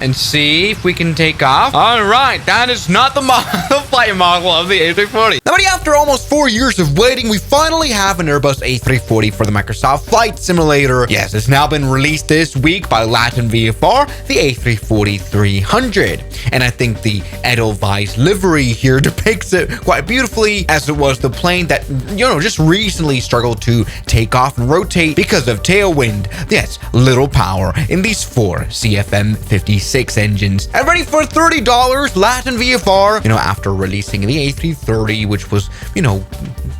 and see if we can take off. All right, that is not the flight model of the A340. Now, after almost 4 years of waiting, we finally have an Airbus A340 for the Microsoft Flight Simulator. Yes, it's now been released this week by Latin VFR, the A340-300. And I think the Edelweiss livery here depicts it quite beautifully, as it was the plane that, just recently struggled to take off and rotate because of tailwind. Yes, little power in these 4 CFM56 engines. And ready for $30, Latin VFR, after releasing the A330, which was,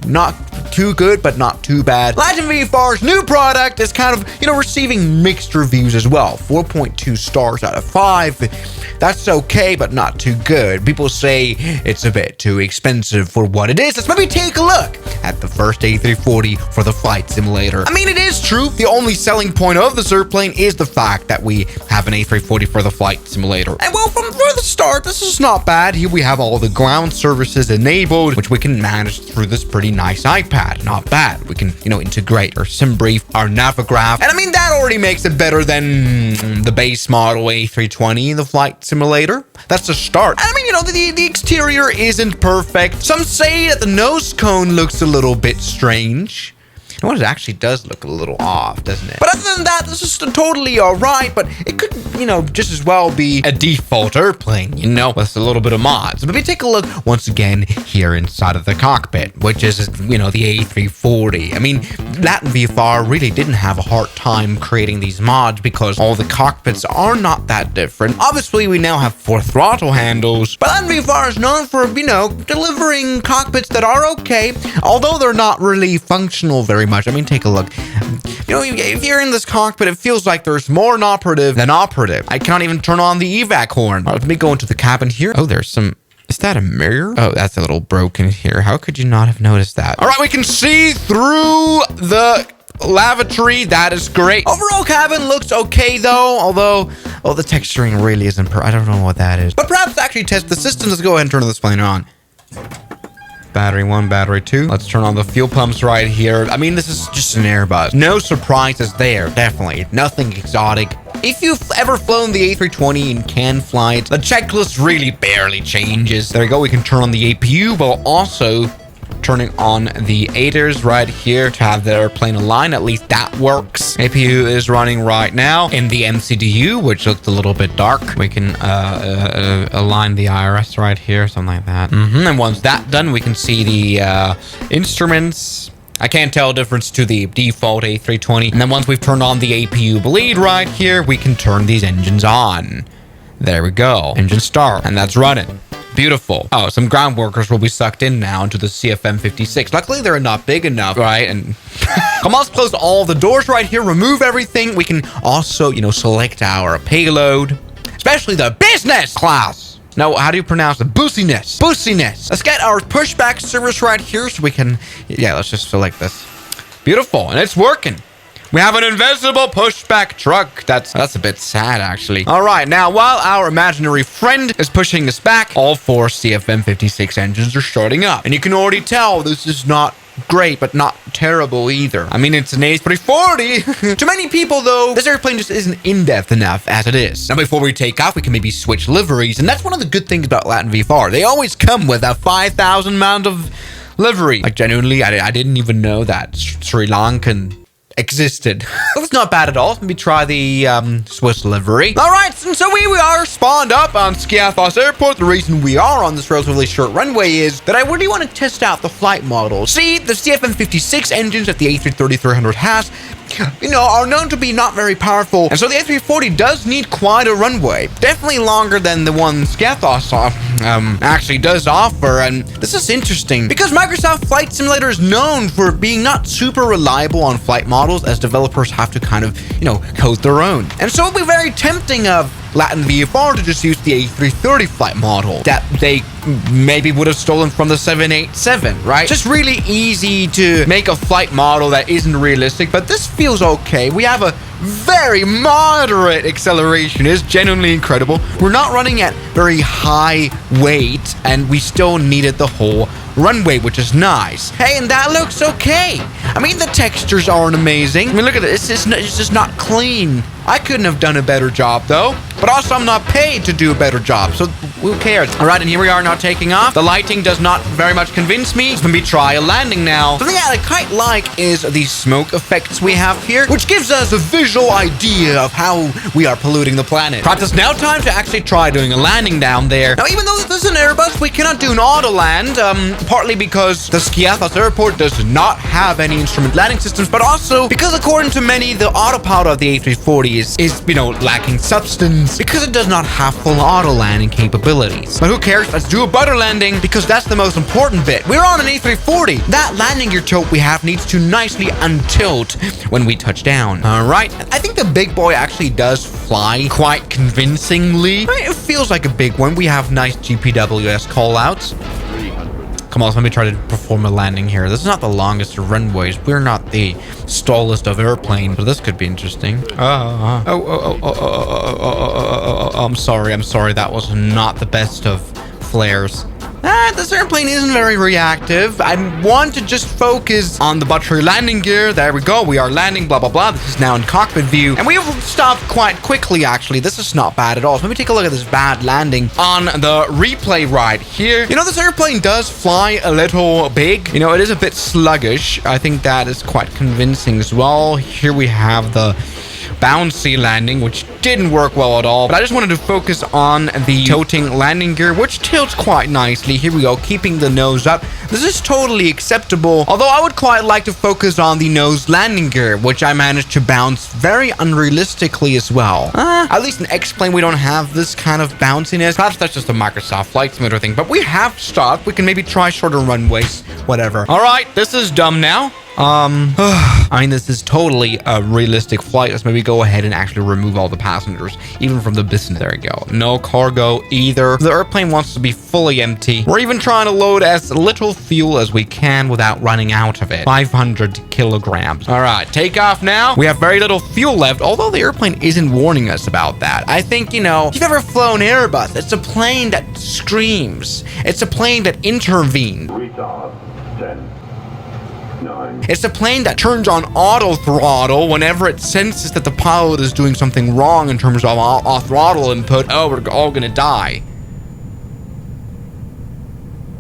not too good, but not too bad. Latin VFR's new product is kind of, receiving mixed reviews as well. 4.2 stars out of 5. That's okay, but not too good. People say it's a bit too expensive for what it is. Let's maybe take a look at the first A340 for the flight simulator. I mean, it is true. The only selling point of this airplane is the fact that we have an A340 for the flight simulator. And well, from the start, this is not bad. Here we have all the ground services enabled, which we can manage through this pretty nice iPad. Not bad. We can, integrate our SimBrief, our Navigraph. And I mean, that already makes it better than the base model A320, the flight simulator. That's a start. I mean, the exterior isn't perfect. Some say that the nose cone looks a little bit strange. It actually does look a little off, doesn't it? But other than that, this is totally all right, but it could, just as well be a default airplane, with a little bit of mods. But we take a look once again here inside of the cockpit, which is, the A340. I mean, Latin VFR really didn't have a hard time creating these mods because all the cockpits are not that different. Obviously, we now have 4 throttle handles, but Latin VFR is known for, delivering cockpits that are okay, although they're not really functional very much. I mean, take a look. If you're in this cockpit, it feels like there's more inoperative than operative. I cannot even turn on the evac horn. Let me go into the cabin here. Oh, there's some... Is that a mirror? Oh, that's a little broken here. How could you not have noticed that? All right, we can see through the lavatory. That is great. Overall cabin looks okay, though, although the texturing really isn't I don't know what that is. But perhaps actually test the system. Let's go ahead and turn this plane on. Battery 1, battery 2. Let's turn on the fuel pumps right here. I mean, this is just an Airbus. No surprises there, definitely. Nothing exotic. If you've ever flown the A320 and can fly it, the checklist really barely changes. There you go. We can turn on the APU, but also turning on the ADERs right here to have the airplane align. At least that works. APU is running right now in the MCDU, which looks a little bit dark. We can align the IRS right here, something like that. And once that's done, we can see the instruments. I can't tell a difference to the default A320. And then once we've turned on the APU bleed right here, we can turn these engines on. There we go. Engine start. And that's running. Beautiful. Oh, some ground workers will be sucked in now into the CFM56. Luckily, they're not big enough, right? And come on, let's close all the doors right here. Remove everything. We can also, select our payload, especially the business class. No, how do you pronounce it? Boosiness. Boosiness. Let's get our pushback service right here so we can... Yeah, let's just select this. Beautiful. And it's working. We have an invisible pushback truck. That's a bit sad, actually. All right, now, while our imaginary friend is pushing us back, all 4 CFM56 engines are starting up. And you can already tell this is not great, but not terrible either. I mean, it's an A340. To many people, though, this airplane just isn't in-depth enough as it is. Now, before we take off, we can maybe switch liveries. And that's one of the good things about Latin VFR. They always come with a 5,000 amount of livery. Like, genuinely, I didn't even know that Sri Lankan existed. That's not bad at all. Let me try the Swiss livery. All right, so we are spawned up on Skiathos Airport. The reason we are on this relatively short runway is that I really want to test out the flight models. See, the CFM56 engines that the A330-300 has, are known to be not very powerful, and so the A340 does need quite a runway. Definitely longer than the one Skiathos actually does offer, and this is interesting because Microsoft Flight Simulator is known for being not super reliable on flight models, as developers have to kind of, code their own. And so it would be very tempting of Latin VFR to just use the A330 flight model that they maybe would have stolen from the 787, right? Just really easy to make a flight model that isn't realistic, but this feels okay. We have a very moderate acceleration. It's genuinely incredible. We're not running at very high weight, and we still needed the whole runway, which is nice. Hey, and that looks okay. I mean, the textures aren't amazing. I mean, look at this. It's just not clean. I couldn't have done a better job though, but also I'm not paid to do a better job, so who cares? All right, and here we are now taking off. The lighting does not very much convince me. Let me try a landing now. Something I quite like is the smoke effects we have here, which gives us a visual idea of how we are polluting the planet. Perhaps it's now time to actually try doing a landing down there. Now, even though this is an Airbus, we cannot do an auto land, partly because the Skiathos airport does not have any instrument landing systems, but also because according to many, the autopilot of the A340 is, you know, lacking substance because it does not have full auto landing capabilities. But who cares? Let's do a butter landing because that's the most important bit. We're on an A340. That landing gear tilt we have needs to nicely untilt when we touch down. All right. I think the big boy actually does fly quite convincingly. It feels like a big one. We have nice GPWS callouts. Come on, let me try to perform a landing here. This is not the longest of runways. We're not the stallest of airplanes, so this could be interesting. I'm sorry. That was not the best of flares. This airplane isn't very reactive. I want to just focus on the buttery landing gear. There we go. We are landing, blah, blah, blah. This is now in cockpit view. And we have stopped quite quickly, actually. This is not bad at all. So let me take a look at this bad landing on the replay right here. You know, this airplane does fly a little big. You know, it is a bit sluggish. I think that is quite convincing as well. Here we have the bouncy landing, which didn't work well at all, but I just wanted to focus on the tilting landing gear, which tilts quite nicely. Here we go, keeping the nose up. This is totally acceptable, although I would quite like to focus on the nose landing gear, which I managed to bounce very unrealistically as well. At least in X-Plane we don't have this kind of bounciness. Perhaps that's just a Microsoft Flight Simulator thing, but we have stopped. We can maybe try shorter runways, whatever. All right, this is dumb now. I mean, this is totally a realistic flight. Let's maybe go ahead and actually remove all the passengers, even from the business. There we go. No cargo either. The airplane wants to be fully empty. We're even trying to load as little fuel as we can without running out of it. 500 kilograms. All right, take off now. We have very little fuel left, although the airplane isn't warning us about that. I think, you know, if you've ever flown Airbus, it's a plane that screams. It's a plane that intervenes. 10. 9. It's a plane that turns on auto throttle whenever it senses that the pilot is doing something wrong in terms of off throttle input. Oh, we're all gonna die.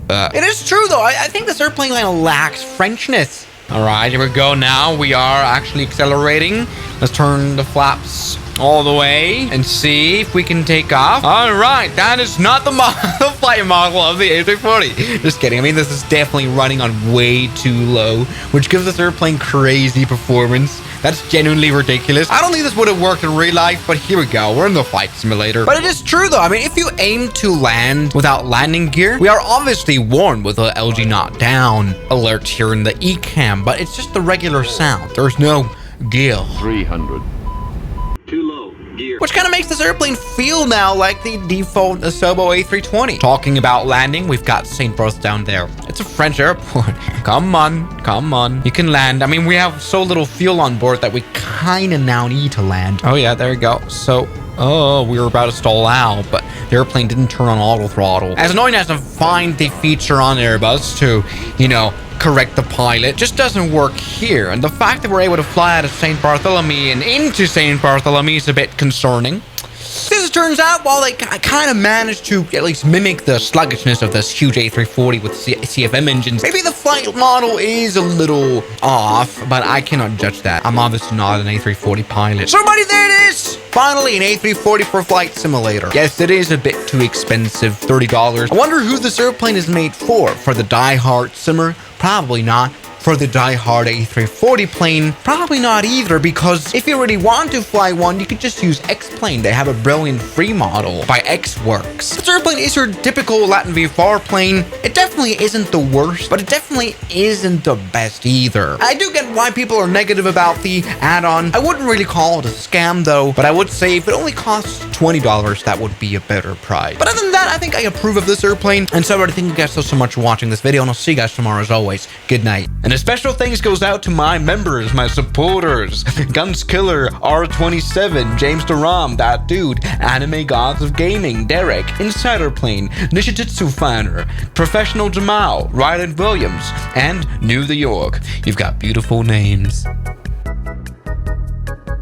It is true though. I think this airplane kind of lacks Frenchness. All right, here we go. Now we are actually accelerating. Let's turn the flaps all the way and see if we can take off. All right, that is not the flight model of the A340. Just kidding. I mean, this is definitely running on way too low, which gives this airplane crazy performance. That's genuinely ridiculous. I don't think this would have worked in real life, but here we go. We're in the flight simulator. But it is true though. I mean, if you aim to land without landing gear, we are obviously warned with the LG not down alert here in the ECAM, but it's just the regular sound. There's no gear. 300. Too low. Gear. Which kind of makes this airplane feel now like the default Asobo A320. Talking about landing, we've got St. Barth down there. It's a French airport. Come on. You can land. I mean, we have so little fuel on board that we kind of now need to land. Oh yeah, there you go. So, oh, we were about to stall out, but the airplane didn't turn on auto throttle. As annoying as I find the feature on Airbus to, you know, correct the pilot, just doesn't work here. And the fact that we're able to fly out of St. Bartholomew and into St. Bartholomew is a bit concerning. As it turns out, while they kind of managed to at least mimic the sluggishness of this huge A340 with CFM engines, maybe the flight model is a little off, but I cannot judge that. I'm obviously not an A340 pilot. So, buddy, there it is! Finally, an A340 for Flight Simulator. Yes, it is a bit too expensive, $30. I wonder who this airplane is made for. For the die-hard simmer? Probably not. For the die-hard A340 plane, probably not either, because if you really want to fly one, you could just use X-Plane. They have a brilliant free model by X-Works. This airplane is your typical Latin VFR plane. It definitely isn't the worst, but it definitely isn't the best either. I do get why people are negative about the add-on. I wouldn't really call it a scam though, but I would say if it only costs $20, that would be a better price. But other than that, I think I approve of this airplane. And so I thank you guys so much for watching this video, and I'll see you guys tomorrow as always. Good night. And a special thanks goes out to my members, my supporters, Guns Killer, R27, James Deram, that dude, Anime Gods of Gaming, Derek, Insider Plane, Nishijitsu Fighter, Professional Jamal, Ryland Williams, and New York. You've got beautiful names.